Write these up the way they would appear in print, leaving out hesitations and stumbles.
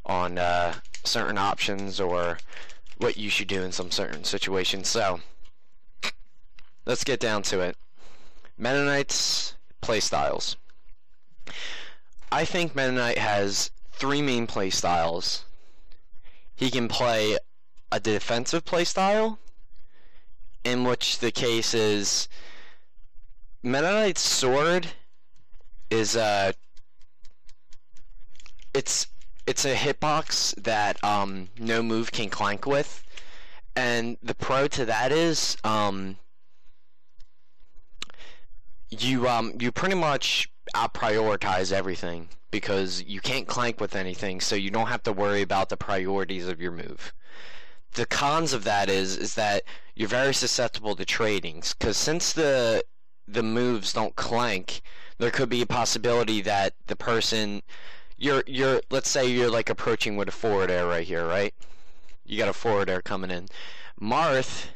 on certain options or what you should do in some certain situations. So let's get down to it. Metaknight's playstyles. I think Metaknight has 3 main playstyles. He can play a defensive playstyle, in which the case is Metaknight's sword is it's a hitbox that no move can clank with, and the pro to that is you pretty much out-prioritize everything because you can't clank with anything, so you don't have to worry about the priorities of your move. The cons of that is that you're very susceptible to tradings, because since the moves don't clank, there could be a possibility that the person let's say you're like approaching with a forward air right here, right? You got a forward air coming in. Marth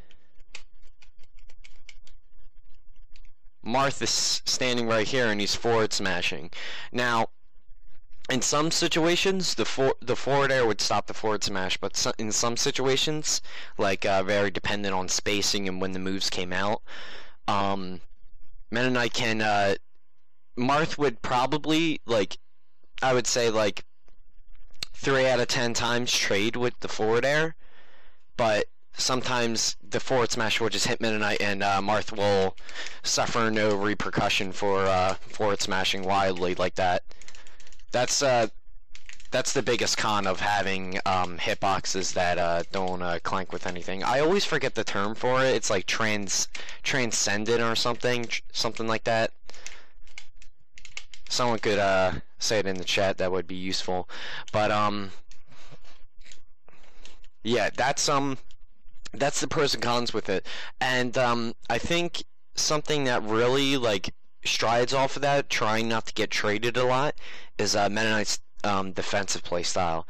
is standing right here and he's forward smashing. Now, in some situations, the forward air would stop the forward smash, but in some situations, like very dependent on spacing and when the moves came out, Metaknight can Marth would probably, like, I would say like 3 out of 10 times trade with the forward air, but sometimes the forward smash will just hit Metaknight and Marth will suffer no repercussion for forward smashing wildly like that. That's the biggest con of having hitboxes that don't clank with anything. I always forget the term for it. It's like transcendent or something like that. Someone could say it in the chat. That would be useful. But yeah, that's the pros and cons with it. And I think something that really like strides off of that, trying not to get traded a lot, is Metaknight's defensive playstyle.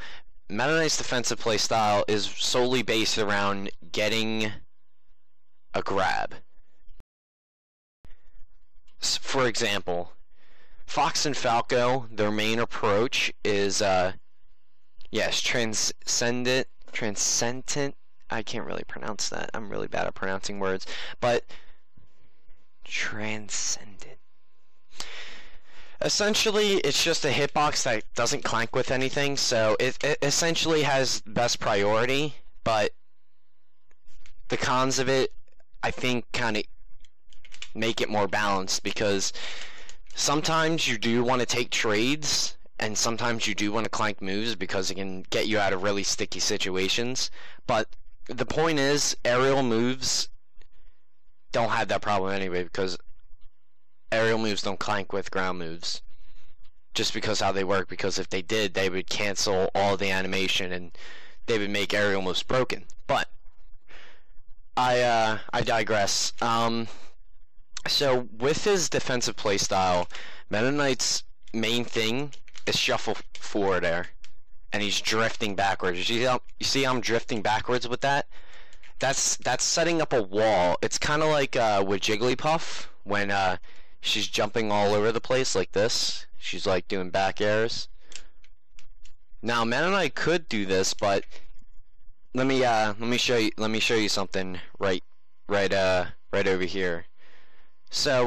Metaknight's defensive playstyle is solely based around getting a grab. For example, Fox and Falco, their main approach is yes, transcendent. I can't really pronounce that. I'm really bad at pronouncing words, but transcendent. Essentially, it's just a hitbox that doesn't clank with anything, so it essentially has best priority, but the cons of it, I think, kind of make it more balanced, because sometimes you do want to take trades, and sometimes you do want to clank moves because it can get you out of really sticky situations, but the point is, aerial moves don't have that problem anyway, because aerial moves don't clank with ground moves, just because how they work, because if they did, they would cancel all the animation and they would make aerial moves broken. But I digress. So with his defensive playstyle, Metaknight's main thing is shuffle forward air, and he's drifting backwards. You see how I'm drifting backwards with that? That's setting up a wall. It's kind of like with Jigglypuff when she's jumping all over the place like this. She's like doing back airs. Now Metaknight could do this, but let me show you something right over here. So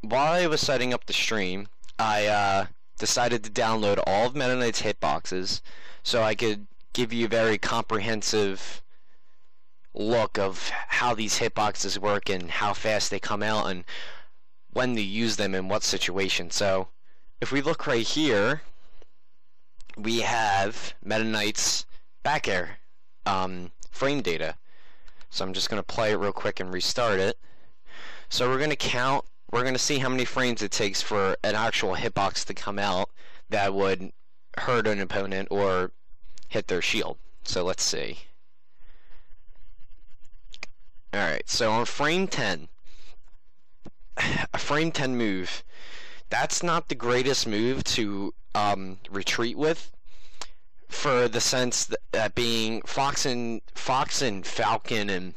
while I was setting up the stream, I decided to download all of Metaknight's hitboxes so I could give you a very comprehensive look of how these hitboxes work and how fast they come out and when to use them in what situation. So if we look right here, we have Metaknight's back air frame data. So I'm just going to play it real quick and restart it. So we're going to count, we're going to see how many frames it takes for an actual hitbox to come out that would hurt an opponent or hit their shield. So let's see. Alright, so on frame 10, a frame 10 move, that's not the greatest move to retreat with, for the sense that being Fox and Falcon and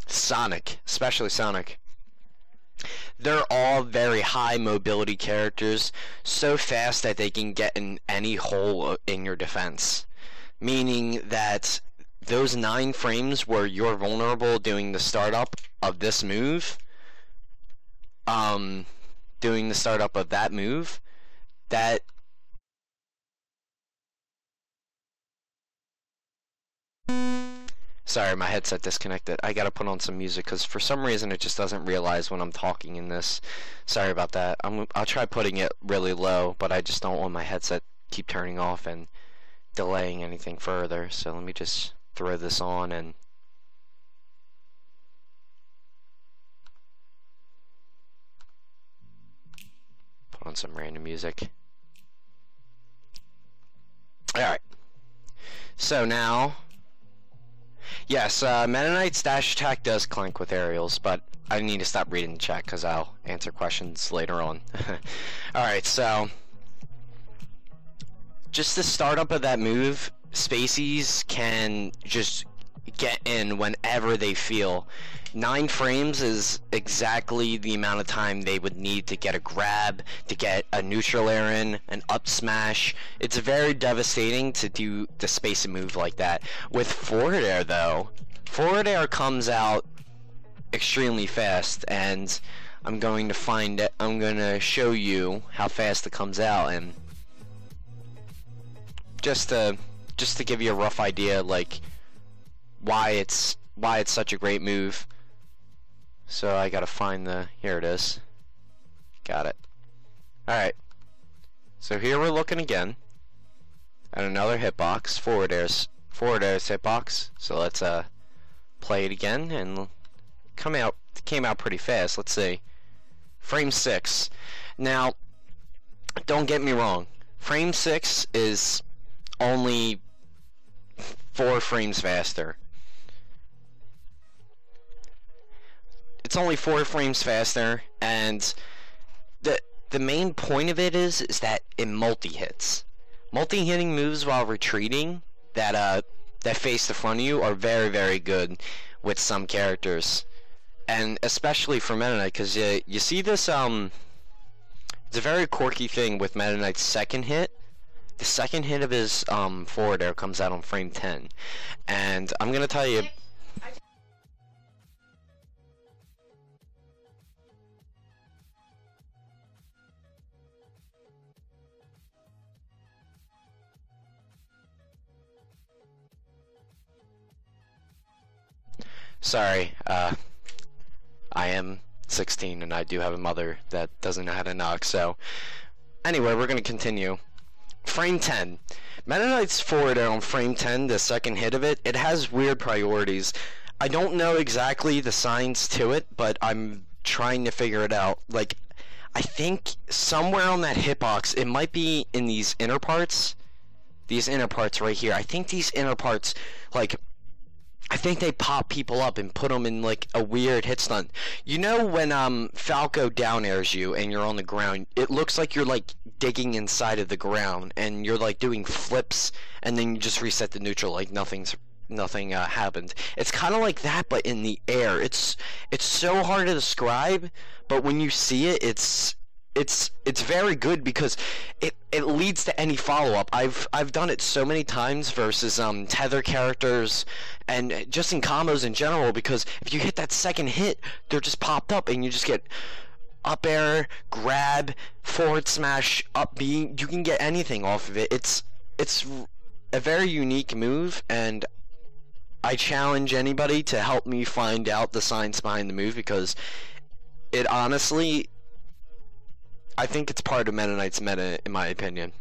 Sonic, especially Sonic, They're all very high mobility characters, so fast that they can get in any hole in your defense. Meaning that those 9 frames where you're vulnerable doing the startup of this move, doing the startup of that move, that sorry, my headset disconnected. I gotta put on some music because for some reason it just doesn't realize when I'm talking in this. Sorry about that. I'll try putting it really low, but I just don't want my headset keep turning off and delaying anything further. So let me just throw this on and put on some random music. Alright. So now, yes, Metaknight's dash attack does clank with aerials, but I need to stop reading the chat because I'll answer questions later on. Alright, so just the startup of that move, Spaceys can just get in whenever they feel. 9 frames is exactly the amount of time they would need to get a grab, to get a neutral air in, an up smash. It's very devastating to do the space and move like that. With forward air though, forward air comes out extremely fast, and I'm going to show you how fast it comes out, and just to give you a rough idea, like why it's such a great move. So I gotta find here it is. Got it. Alright. So here we're looking again at another hitbox, forward air's hitbox. So let's play it again, and came out pretty fast. Let's see. Frame 6. Now, don't get me wrong. Frame 6 is only 4 frames faster. It's only 4 frames faster, and the main point of it is that it multi-hits. Multi-hitting moves while retreating that face the front of you are very, very good with some characters, and especially for Metaknight, because you see this it's a very quirky thing with Metaknight's second hit. The second hit of his forward air comes out on frame 10, and I'm gonna tell you. Sorry, I am 16 and I do have a mother that doesn't know how to knock, so anyway, we're going to continue. Frame 10. Metaknight's forward air on frame 10, the second hit of it, it has weird priorities. I don't know exactly the signs to it, but I'm trying to figure it out. Like, I think somewhere on that hitbox, it might be in these inner parts right here. I think these inner parts, like, I think they pop people up and put them in like a weird hit stun. You know when Falco down airs you and you're on the ground, it looks like you're like digging inside of the ground and you're like doing flips, and then you just reset the neutral like nothing happened. It's kind of like that, but in the air. It's so hard to describe, but when you see it, it's very good because it leads to any follow-up. I've done it so many times versus tether characters and just in combos in general, because if you hit that second hit, they're just popped up and you just get up air, grab, forward smash, up B. You can get anything off of it. It's a very unique move, and I challenge anybody to help me find out the science behind the move, because it honestly, I think it's part of Metaknight's meta, in my opinion.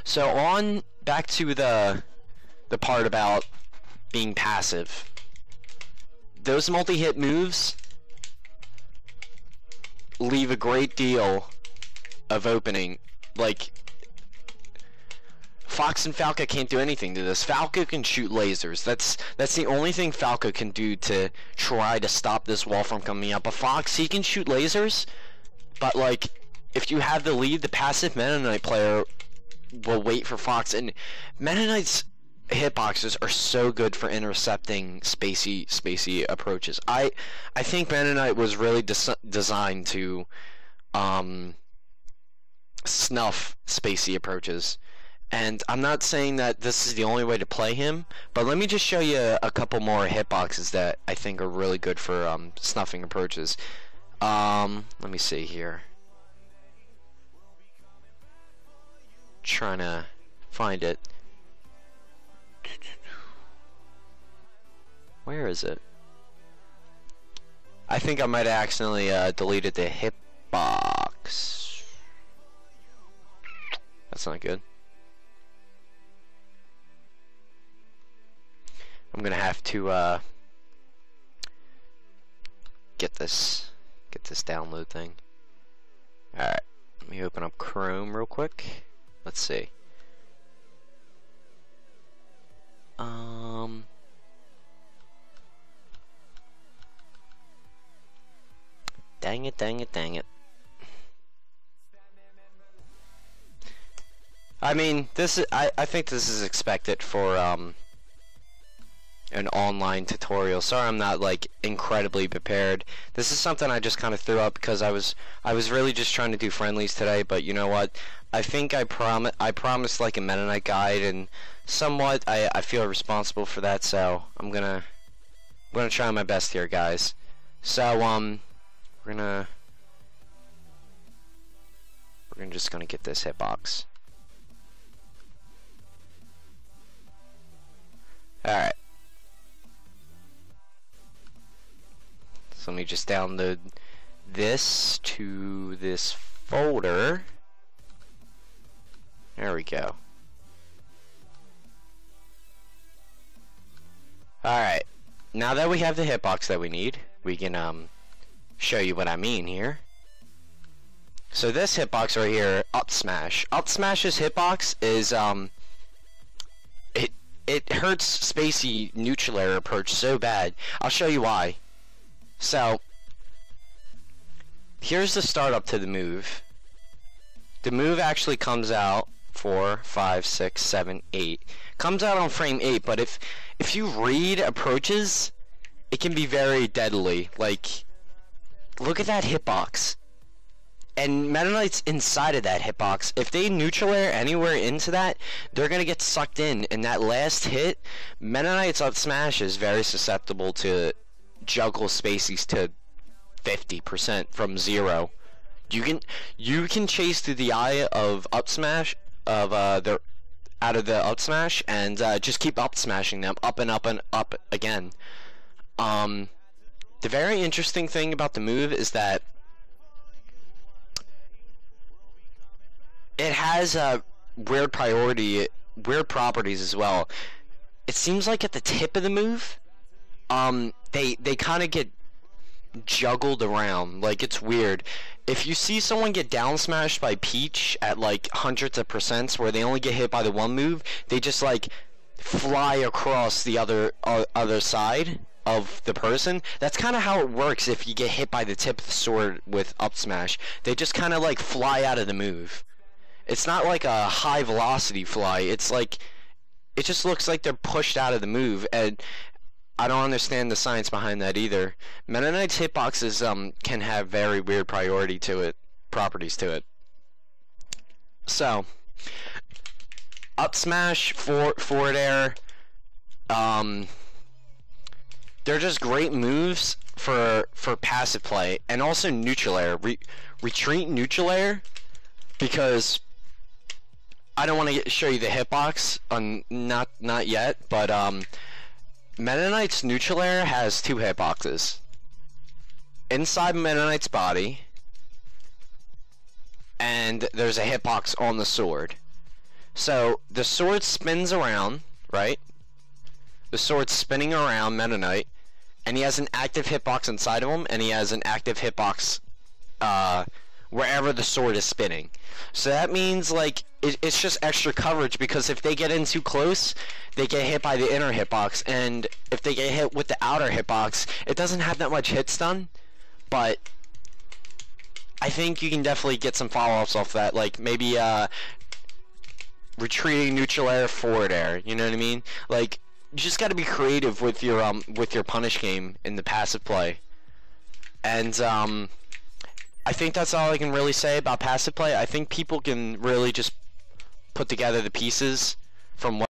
So back to the part about being passive. Those multi-hit moves leave a great deal of opening. Like, Fox and Falco can't do anything to this. Falco can shoot lasers. That's the only thing Falco can do to try to stop this wall from coming up. But Fox, he can shoot lasers, but like, if you have the lead, the passive Metaknight player will wait for Fox. And Metaknight's hitboxes are so good for intercepting spacey approaches. I think Metaknight was really designed to snuff spacey approaches. And I'm not saying that this is the only way to play him, but let me just show you a couple more hitboxes that I think are really good for snuffing approaches. Let me see here. Trying to find it. Where is it? I think I might have accidentally deleted the hitbox. That's not good. I'm gonna have to get this download thing. Alright, let me open up Chrome real quick. Let's see. Dang it. I mean, I think this is expected for an online tutorial. Sorry I'm not like incredibly prepared. This is something I just kind of threw up because I was really just trying to do friendlies today, but you know what? I think I promised like a Metaknight guide, and somewhat I feel responsible for that, so I'm gonna try my best here, guys. So we're just gonna get this hitbox. Alright. So let me just download this to this folder. There we go. Alright. Now that we have the hitbox that we need, we can show you what I mean here. So this hitbox right here, up smash. Up smash's hitbox is it hurts spacey neutral air approach so bad. I'll show you why. So here's the startup to the move. The move actually comes out 4, 5, 6, 7, 8. Comes out on frame 8, but if you read approaches, it can be very deadly. Like, look at that hitbox. And Metaknight's inside of that hitbox. If they neutral air anywhere into that, they're gonna get sucked in. And that last hit, Metaknight's up smash is very susceptible to juggle spaceys to 50% from 0. You can chase through the eye of up smash of out of the up smash and just keep up smashing them up and up and up again. The very interesting thing about the move is that it has weird properties as well. It seems like at the tip of the move, they kind of get juggled around. Like, it's weird. If you see someone get down smashed by Peach at like hundreds of percents where they only get hit by the one move, they just like fly across the other side of the person. That's kind of how it works if you get hit by the tip of the sword with up smash. They just kind of like fly out of the move. It's not like a high velocity fly. It's like, it just looks like they're pushed out of the move, and I don't understand the science behind that either. Metaknight's hitboxes can have very weird properties to it. So, up smash, forward air, they're just great moves for passive play, and also neutral air. Retreat neutral air, because I don't want to show you the hitbox, not yet, but Metaknight's neutral air has 2 hitboxes. Inside Metaknight's body, and there's a hitbox on the sword. So the sword spins around, right? The sword's spinning around Metaknight, and he has an active hitbox inside of him, and he has an active hitbox wherever the sword is spinning. So that means, like, it's just extra coverage, because if they get in too close, they get hit by the inner hitbox, and if they get hit with the outer hitbox, it doesn't have that much hit stun, but I think you can definitely get some follow-ups off that. Like, maybe retreating, neutral air, forward air. You know what I mean? Like, you just got to be creative with your punish game in the passive play. And I think that's all I can really say about passive play. I think people can really just put together the pieces from what